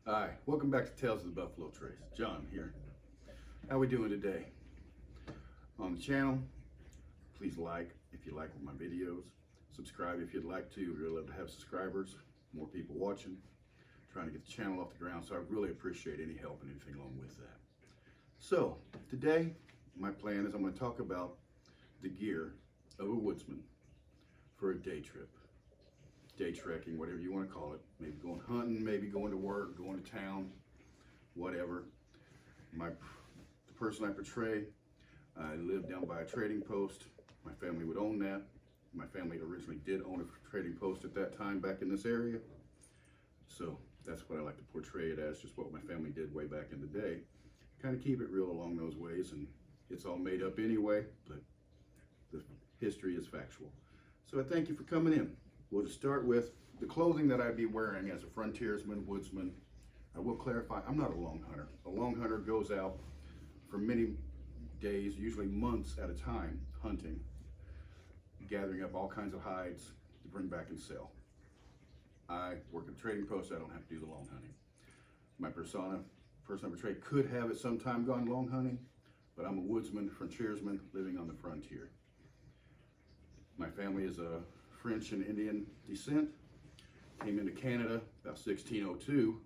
Hi, welcome back to Tales of the Buffalo Trace. John here. How we doing today? On the channel, please like if you like my videos. Subscribe if you'd like to. We'd really love to have subscribers, more people watching. Trying to get the channel off the ground, so I really appreciate any help and anything along with that. So, today, my plan is I'm going to talk about the gear of a woodsman for a day trip. Day trekking, whatever you want to call it. Maybe going hunting, maybe going to work, going to town, whatever. The person I portray, I lived down by a trading post. My family would own that. My family originally did own a trading post at that time back in this area. So that's what I like to portray it as, just what my family did way back in the day. Kind of keep it real along those ways, and it's all made up anyway, but the history is factual. So I thank you for coming in. We'll just start with the clothing that I'd be wearing as a frontiersman, woodsman. I will clarify, I'm not a long hunter. A long hunter goes out for many days, usually months at a time, hunting, gathering up all kinds of hides to bring back and sell. I work at a trading post, so I don't have to do the long hunting. My person I portray could have at some time gone long hunting, but I'm a woodsman, frontiersman, living on the frontier. My family is a French and Indian descent. Came into Canada about 1602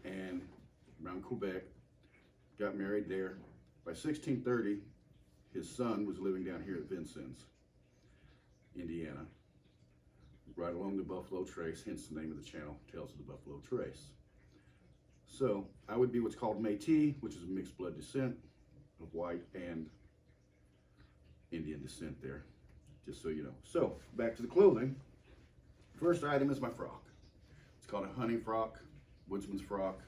and around Quebec, got married there. By 1630, his son was living down here at Vincennes, Indiana, right along the Buffalo Trace, hence the name of the channel, Tales of the Buffalo Trace. So I would be what's called Métis, which is a mixed blood descent of white and Indian descent there, just so you know. So back to the clothing. First item is my frock. It's called a hunting frock, woodsman's frock.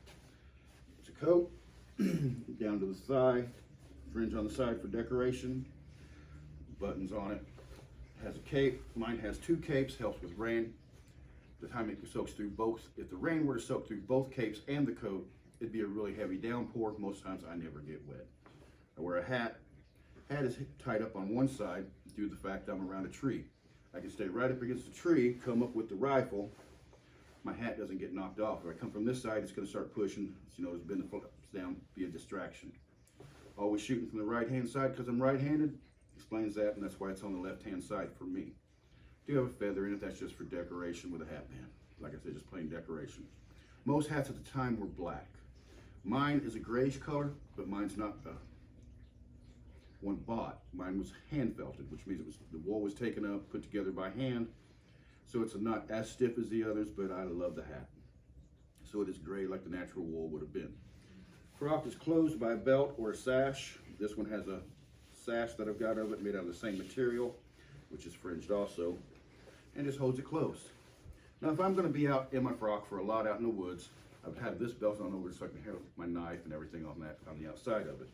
It's a coat down to the thigh, fringe on the side for decoration, buttons on it. Has a cape. Mine has two capes, helps with rain. The time it soaks through both, if the rain were to soak through both capes and the coat, it'd be a really heavy downpour. Most times I never get wet. I wear a hat. Hat is tied up on one side due to the fact I'm around a tree. I can stay right up against the tree, come up with the rifle. My hat doesn't get knocked off. If I come from this side, it's going to start pushing. So, there's been the flaps down, be a distraction. Always shooting from the right-hand side because I'm right-handed. Explains that, and that's why it's on the left-hand side for me. Do have a feather in it. That's just for decoration with a hat band. Like I said, just plain decoration. Most hats at the time were black. Mine is a grayish color, but mine's not one bought. Mine was hand felted, which means the wool was taken up, put together by hand. So it's not as stiff as the others, but I love the hat. So it is gray like the natural wool would have been. Frock is closed by a belt or a sash. This one has a sash that I've got of it made out of the same material, which is fringed also, and just holds it closed. Now if I'm going to be out in my frock for a lot out in the woods, I would have this belt on over so I can have my knife and everything on the outside of it.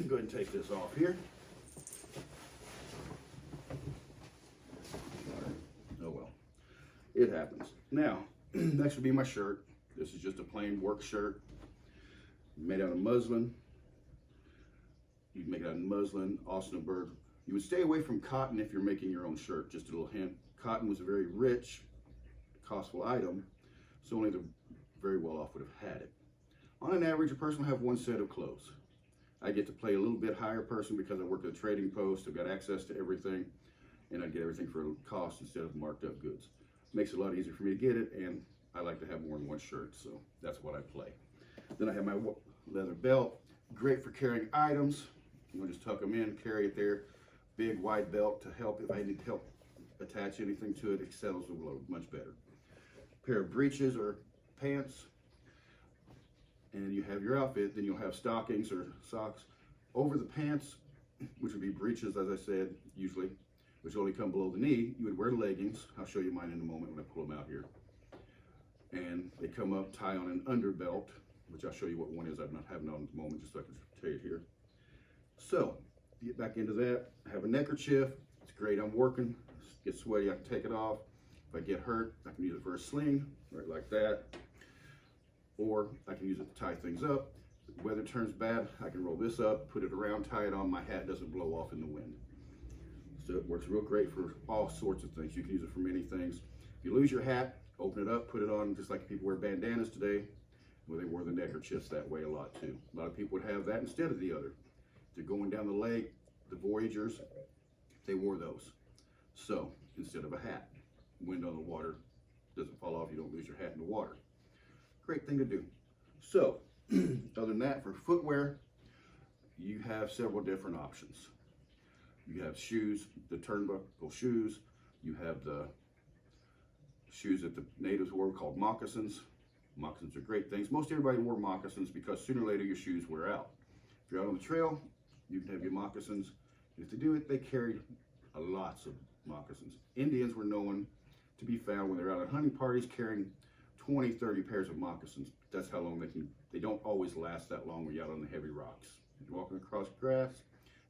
Go ahead and take this off here. Oh well, it happens. Now, next would be my shirt. This is just a plain work shirt made out of muslin. You can make it out of muslin, Osnaburg. You would stay away from cotton if you're making your own shirt. Just a little hint. Cotton was a very rich, costful item, so only the very well off would have had it. On an average, a person will have one set of clothes. I get to play a little bit higher person because I work at a trading post. I've got access to everything, and I get everything for a cost instead of marked up goods. Makes it a lot easier for me to get it, and I like to have more than one shirt, so that's what I play. Then I have my leather belt, great for carrying items. You can just tuck them in, carry it there. Big wide belt to help if I need help attach anything to it. It settles the load much better. Pair of breeches or pants, and you have your outfit. Then you'll have stockings or socks over the pants, which would be breeches, as I said, usually, which only come below the knee. You would wear leggings. I'll show you mine in a moment when I pull them out here. And they come up, tie on an underbelt, which I'll show you what one is. I'm not having it on at the moment, just so I can tell you here. So, to get back into that, I have a neckerchief. It's great. I'm working. Get sweaty, I can take it off. If I get hurt, I can use it for a sling, right like that. Or I can use it to tie things up. If the weather turns bad, I can roll this up, put it around, tie it on. My hat doesn't blow off in the wind. So it works real great for all sorts of things. You can use it for many things. If you lose your hat Open it up, put it on just like people wear bandanas today. Well, they wore the neckerchiefs that way a lot too. A lot of people would have that instead of the other. If they're going down the lake, the voyagers, they wore those. So instead of a hat, wind on the water doesn't fall off, you don't lose your hat in the water. Great thing to do. So other than that, for footwear, you have several different options. You have shoes, the turnbuckle shoes. You have the shoes that the natives wore called moccasins. Moccasins are great things. Most everybody wore moccasins because sooner or later your shoes wear out. If you're out on the trail, you can have your moccasins. If they do it, they carried lots of moccasins. Indians were known to be found when they're out at hunting parties carrying 20, 30 pairs of moccasins. That's how long they don't always last that long when you're out on the heavy rocks. If you're walking across grass,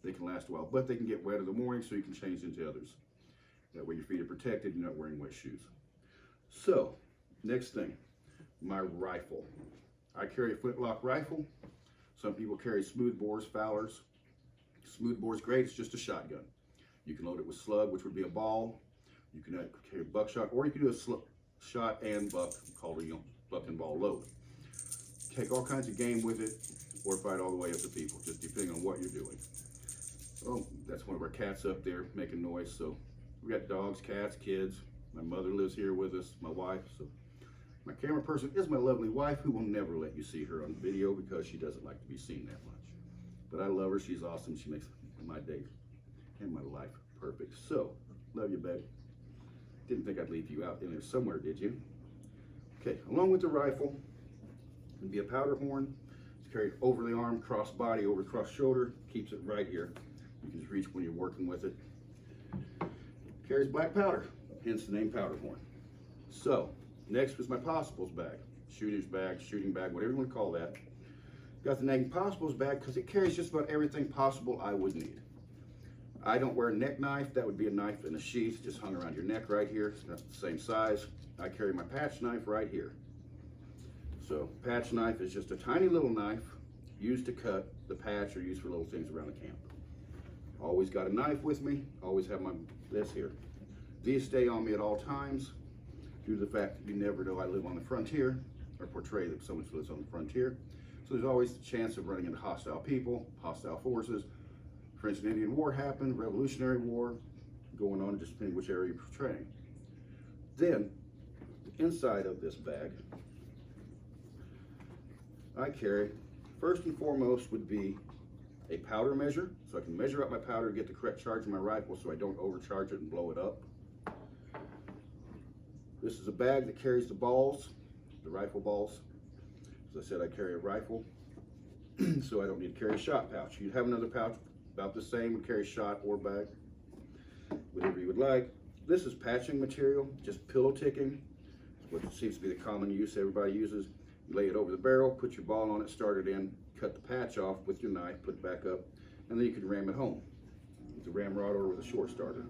they can last a while, but they can get wet in the morning so you can change into others. That way your feet are protected, you're not wearing wet shoes. So, next thing, my rifle. I carry a flintlock rifle. Some people carry smoothbores, Fowlers. Smoothbore's great, it's just a shotgun. You can load it with slug, which would be a ball. You can carry buckshot, or you can do a shot and buck, called a buck and ball load. Take all kinds of game with it, or fight all the way up to people, just depending on what you're doing. Oh, that's one of our cats up there making noise. So we got dogs, cats, kids. My mother lives here with us, my wife. So my camera person is my lovely wife, who will never let you see her on video because she doesn't like to be seen that much. But I love her, she's awesome. She makes my day and my life perfect. So, love you, babe. Didn't think I'd leave you out in there somewhere, did you? Okay, along with the rifle, it'd be a powder horn. It's carried over the arm, cross body, over cross shoulder, keeps it right here. You can just reach when you're working with it. Carries black powder, hence the name powder horn. So, next was my possibles bag, shooting bag, whatever you want to call that. Got the name possibles bag because it carries just about everything possible I would need. I don't wear a neck knife. That would be a knife in a sheath, just hung around your neck right here. It's not the same size. I carry my patch knife right here. So patch knife is just a tiny little knife used to cut the patch or used for little things around the camp. Always got a knife with me. Always have this here. These stay on me at all times due to the fact that you never know I live on the frontier, or portray that someone lives on the frontier. So there's always the chance of running into hostile people, hostile forces. French and Indian War happened, Revolutionary War, going on just depending which area you're portraying. Then, the inside of this bag, I carry, first and foremost would be a powder measure, so I can measure out my powder to get the correct charge in my rifle so I don't overcharge it and blow it up. This is a bag that carries the balls, the rifle balls. As I said, I carry a rifle, so I don't need to carry a shot pouch. You'd have another pouch about the same, would carry shot or bag, whatever you would like. This is patching material, just pillow ticking, which seems to be the common use everybody uses. You lay it over the barrel, put your ball on it, start it in, cut the patch off with your knife, put it back up, and then you can ram it home with a ramrod or with a short starter.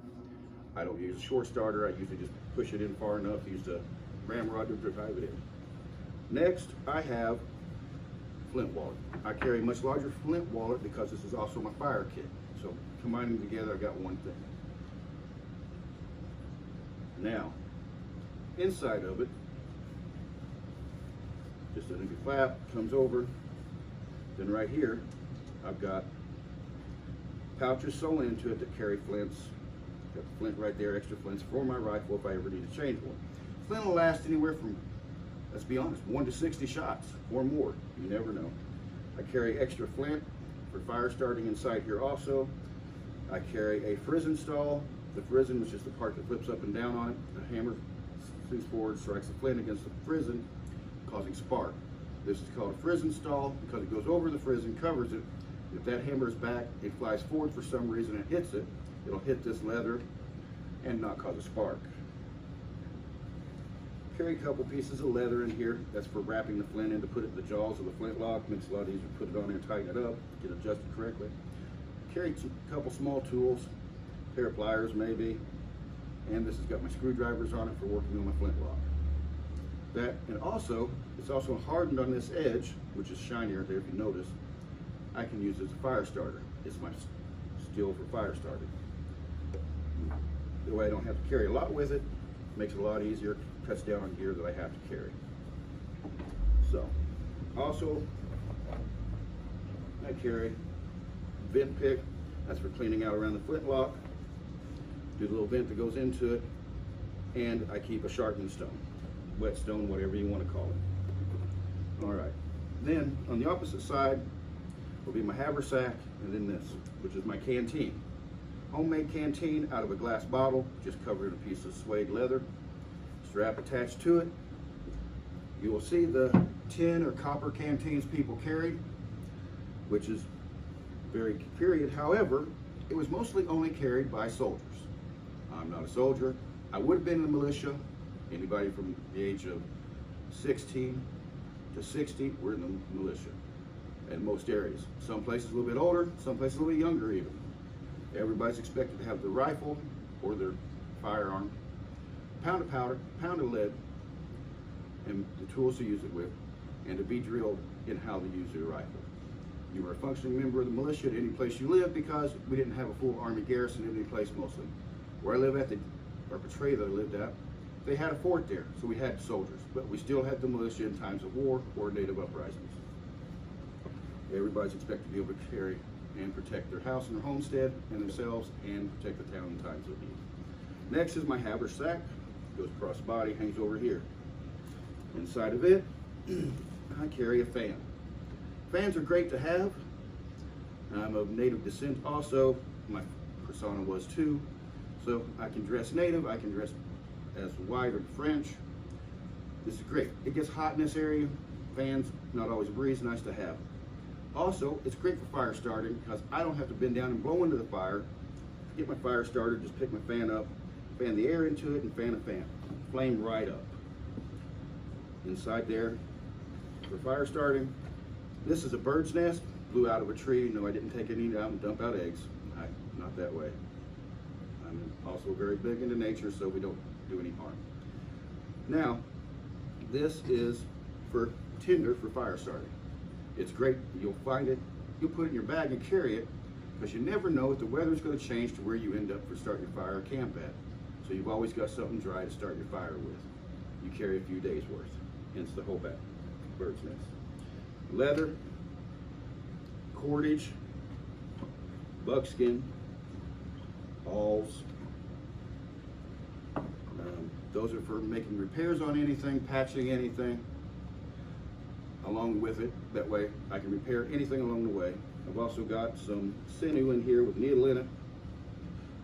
I don't use a short starter, I usually just push it in far enough, use the ramrod to drive it in. Next, I have flint wallet. I carry a much larger flint wallet because this is also my fire kit. So combining them together, I got one thing. Now, inside of it, just a nifty flap, comes over. Then right here, I've got pouches sewn into it that carry flints. Got the flint right there, extra flints for my rifle if I ever need to change one. Flint will last anywhere from, let's be honest, 1 to 60 shots or more. You never know. I carry extra flint for fire starting inside here also. I carry a frizzen stall. The frizzen is just the part that flips up and down on it. The hammer swings forward, strikes the flint against the frizzen, causing spark. This is called a frizzen stall because it goes over the frizzen, covers it. If that hammer is back, it flies forward for some reason and hits it. It'll hit this leather and not cause a spark. Carry a couple pieces of leather in here. That's for wrapping the flint in to put it in the jaws of the flintlock. Makes it a lot easier to put it on there and tighten it up, get it adjusted correctly. Carry a couple small tools, a pair of pliers maybe, and this has got my screwdrivers on it for working on my flintlock. That, and also, it's also hardened on this edge, which is shinier there if you notice. I can use it as a fire starter. It's my steel for fire starting. The way I don't have to carry a lot with it, Makes it a lot easier, cuts down on gear that I have to carry. So, also, I carry vent pick. That's for cleaning out around the flintlock. Do the little vent that goes into it. And I keep a sharpened stone, whetstone, whatever you want to call it. All right. Then on the opposite side will be my haversack, and then this, which is my canteen. Homemade canteen out of a glass bottle, just covered in a piece of suede leather. Strap attached to it. You will see the tin or copper canteens people carried, which is very period. However, it was mostly only carried by soldiers. I'm not a soldier. I would have been in the militia. Anybody from the age of 16 to 60 were in the militia in most areas. Some places a little bit older, some places a little bit younger even. Everybody's expected to have their rifle or their firearm, pound of powder, pound of lead, and the tools to use it with, and to be drilled in how to use your rifle. You were a functioning member of the militia at any place you lived, because we didn't have a full army garrison in any place mostly. Where I live at, or Portray that I lived at, they had a fort there, so we had soldiers, but we still had the militia in times of war or native uprisings. Everybody's expected to be able to carry and protect their house and their homestead and themselves, and protect the town in times of need. Next is my haversack. Goes across the body, hangs over here. Inside of it, I carry a fan. Fans are great to have. I'm of native descent also. My persona was too. So I can dress native, I can dress as white or French. This is great. It gets hot in this area. Fans, not always a breeze, nice to have. Also, it's great for fire starting, because I don't have to bend down and blow into the fire. Get my fire started, just pick my fan up, fan the air into it, and fan a fan. Flame right up. Inside there, for fire starting, this is a bird's nest, blew out of a tree. No, I didn't take any out and dump out eggs. Not that way. I'm also very big into nature, so we don't do any harm. Now, this is for tinder for fire starting. It's great. You'll find it. You'll put it in your bag and carry it, because you never know if the weather's going to change to where you end up for starting your fire or camp at. So you've always got something dry to start your fire with. You carry a few days worth. Hence the whole bag. Bird's nest. Leather, cordage, buckskin, balls. Those are for making repairs on anything, patching anything along with it. That way I can repair anything along the way. I've also got some sinew in here with needle in it.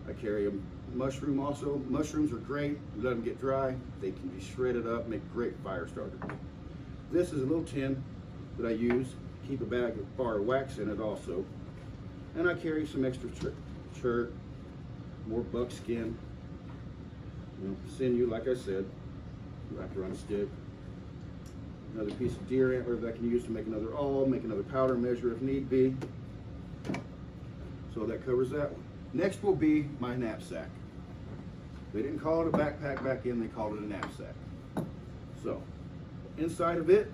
I carry a mushroom also. Mushrooms are great. You let them get dry. They can be shredded up, make great fire starters. This is a little tin that I use. Keep a bag of bar of wax in it also. And I carry some extra shirt, more buckskin, sinew, like I said, wrapped around a stick. Another piece of deer antler that I can use to make another awl, make another powder measure if need be. So that covers that one. Next will be my knapsack. They didn't call it a backpack back then, they called it a knapsack. So, inside of it,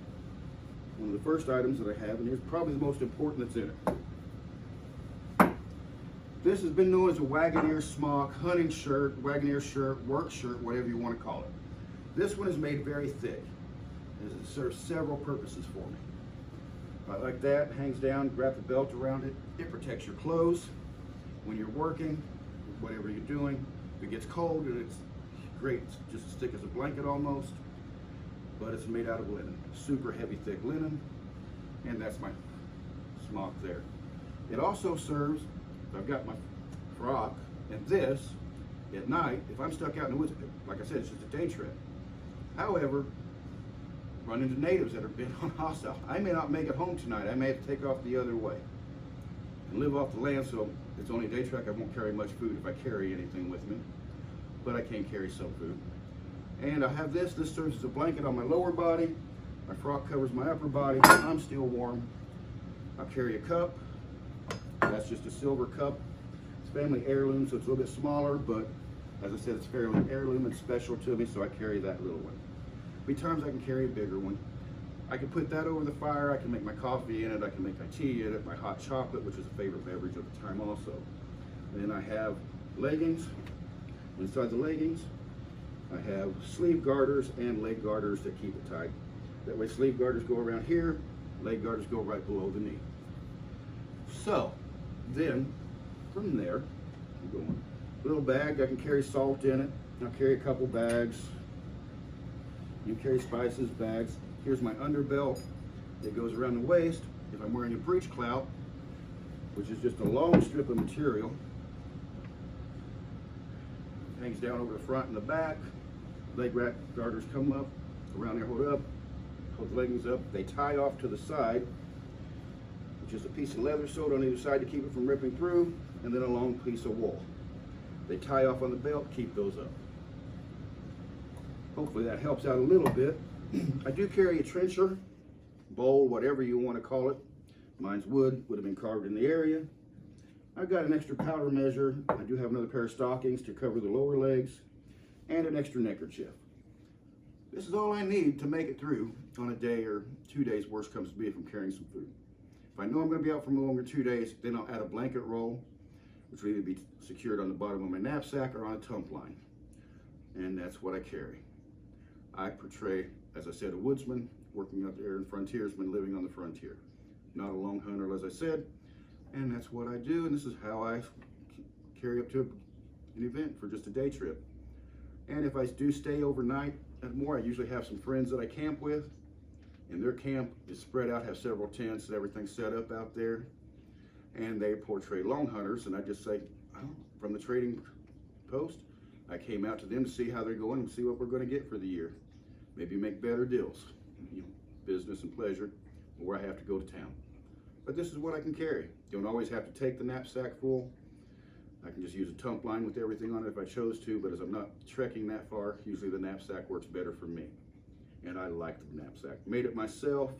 one of the first items that I have, and here's probably the most important that's in it. This has been known as a wagoneer smock, hunting shirt, wagoneer shirt, work shirt, whatever you want to call it. This one is made very thick. It serves several purposes for me. Like that, hangs down, wrap the belt around it. It protects your clothes when you're working, whatever you're doing. If it gets cold, it's great. It's just as thick as a blanket almost, but it's made out of linen. Super heavy, thick linen, and that's my smock there. It also serves, I've got my frock, and this, at night, if I'm stuck out in the woods, like I said, it's just a day trip. However, run into natives that are bent on hostile. I may not make it home tonight. I may have to take off the other way and live off the land, so it's only a day trek. I won't carry much food if I carry anything with me, but I can carry some food. And I have this. This serves as a blanket on my lower body. My frock covers my upper body. I'm still warm. I'll carry a cup. That's just a silver cup. It's family heirloom, so it's a little bit smaller, but as I said, it's fairly heirloom and special to me, so I carry that little one. There'll be times I can carry a bigger one. I can put that over the fire. I can make my coffee in it. I can make my tea in it, my hot chocolate, which is a favorite beverage of the time also. And then I have leggings. Inside the leggings, I have sleeve garters and leg garters that keep it tight. That way sleeve garters go around here, leg garters go right below the knee. So then from there, I'm going. Little bag, I can carry salt in it. I'll carry a couple bags. You carry spices, bags. Here's my underbelt that goes around the waist. If I'm wearing a breech clout, which is just a long strip of material, hangs down over the front and the back. Leg rack garters come up, around there, hold the leggings up. They tie off to the side, which is a piece of leather sewed on either side to keep it from ripping through, and then a long piece of wool. They tie off on the belt, keep those up. Hopefully that helps out a little bit. I do carry a trencher, bowl, whatever you want to call it. Mine's wood, would have been carved in the area. I've got an extra powder measure. I do have another pair of stockings to cover the lower legs, and an extra neckerchief. This is all I need to make it through on a day or 2 days, worst comes to be, if I'm carrying some food. If I know I'm going to be out for longer 2 days, then I'll add a blanket roll, which will either be secured on the bottom of my knapsack or on a tump line. And that's what I carry. I portray, as I said, a woodsman working out there in Frontiersman, living on the frontier. Not a long hunter, as I said, and that's what I do, and this is how I carry up to an event for just a day trip. And if I do stay overnight at more, I usually have some friends that I camp with, and their camp is spread out, have several tents and everything set up out there, and they portray long hunters, and I just say, oh, from the trading post, I came out to them to see how they're going and see what we're going to get for the year. Maybe make better deals, business and pleasure, or I have to go to town. But this is what I can carry. You don't always have to take the knapsack full. I can just use a tump line with everything on it if I chose to, but as I'm not trekking that far, usually the knapsack works better for me. And I like the knapsack. Made it myself,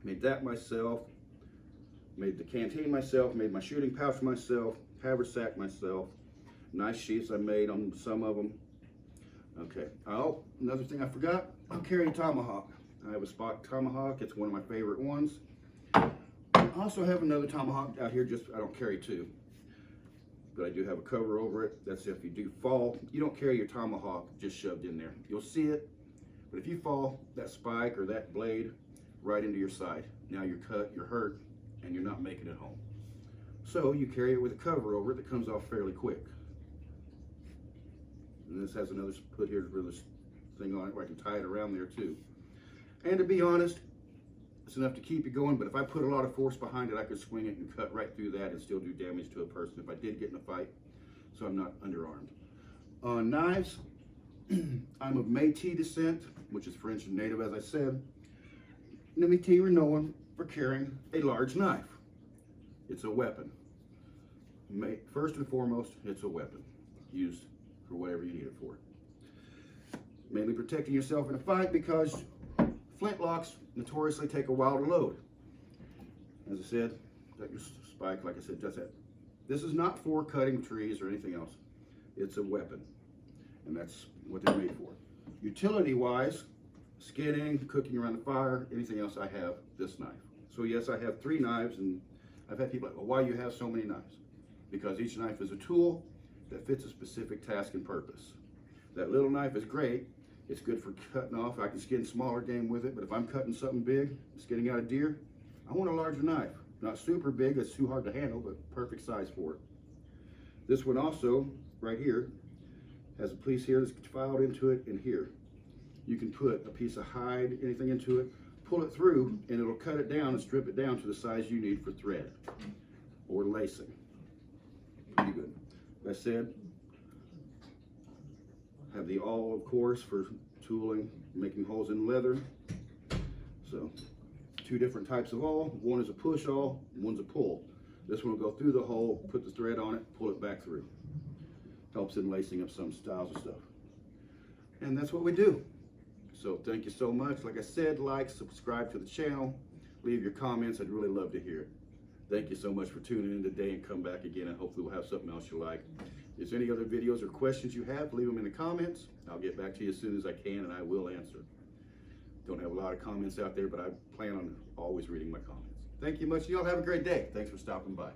made that myself, made the canteen myself, made my shooting pouch myself, haversack myself. Nice sheaths I made on some of them. Okay, oh, another thing I forgot, I'll carry a tomahawk. I have a spot tomahawk, it's one of my favorite ones. I also have another tomahawk out here, just I don't carry two. But I do have a cover over it. That's if you do fall. You don't carry your tomahawk just shoved in there. You'll see it, but if you fall, that spike or that blade right into your side. Now you're cut, you're hurt, and you're not making it home. So you carry it with a cover over it that comes off fairly quick. And this has another put here for this thing on it where I can tie it around there too. And to be honest, it's enough to keep you going, but if I put a lot of force behind it, I could swing it and cut right through that and still do damage to a person if I did get in a fight, so I'm not underarmed. On knives, I'm of Métis descent, which is French and native, as I said. The Métis are known for carrying a large knife. It's a weapon. First and foremost, it's a weapon, used for whatever you need it for. Mainly protecting yourself in a fight because flintlocks notoriously take a while to load. As I said, got your spike, like I said, just that. This is not for cutting trees or anything else. It's a weapon, and that's what they're made for. Utility-wise, skinning, cooking around the fire, anything else, I have this knife. So yes, I have 3 knives, and I've had people like, well, why do you have so many knives? Because each knife is a tool that fits a specific task and purpose. That little knife is great. It's good for cutting off. I can skin smaller game with it, but if I'm cutting something big, skinning out a deer, I want a larger knife. Not super big, it's too hard to handle, but perfect size for it. This one also, right here, has a piece here that's filed into it, and here. You can put a piece of hide, anything into it, pull it through, and it'll cut it down and strip it down to the size you need for thread or lacing. Pretty good. As I said, have the awl, of course, for tooling, making holes in leather. So, 2 different types of awl. One is a push awl, one's a pull. This one will go through the hole, put the thread on it, pull it back through. Helps in lacing up some styles of stuff. And that's what we do. So thank you so much. Like I said, like, subscribe to the channel, leave your comments. I'd really love to hear it. Thank you so much for tuning in today, and come back again, and hopefully we'll have something else you like. If there's any other videos or questions you have, leave them in the comments. I'll get back to you as soon as I can, and I will answer. Don't have a lot of comments out there, but I plan on always reading my comments. Thank you much. Y'all have a great day. Thanks for stopping by.